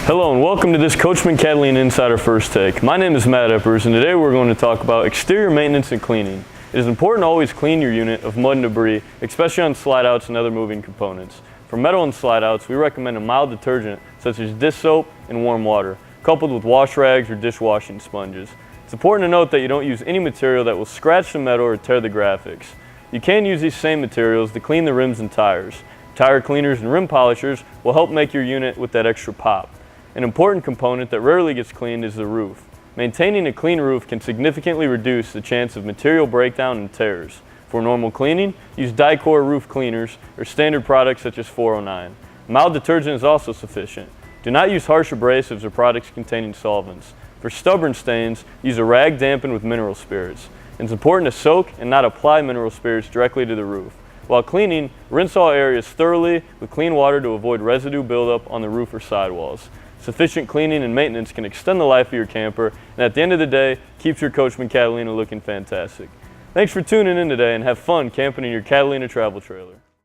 Hello and welcome to this Coachmen Catalina Insider First Take. My name is Matt Eppers and today we're going to talk about exterior maintenance and cleaning. It is important to always clean your unit of mud and debris, especially on slide outs and other moving components. For metal and slide outs, we recommend a mild detergent such as dish soap and warm water, coupled with wash rags or dishwashing sponges. It's important to note that you don't use any material that will scratch the metal or tear the graphics. You can use these same materials to clean the rims and tires. Tire cleaners and rim polishers will help make your unit with that extra pop. An important component that rarely gets cleaned is the roof. Maintaining a clean roof can significantly reduce the chance of material breakdown and tears. For normal cleaning, use Dicor roof cleaners or standard products such as 409. Mild detergent is also sufficient. Do not use harsh abrasives or products containing solvents. For stubborn stains, use a rag dampened with mineral spirits. It's important to soak and not apply mineral spirits directly to the roof. While cleaning, rinse all areas thoroughly with clean water to avoid residue buildup on the roof or sidewalls. Sufficient cleaning and maintenance can extend the life of your camper, and at the end of the day, keeps your Coachmen Catalina looking fantastic. Thanks for tuning in today and have fun camping in your Catalina travel trailer.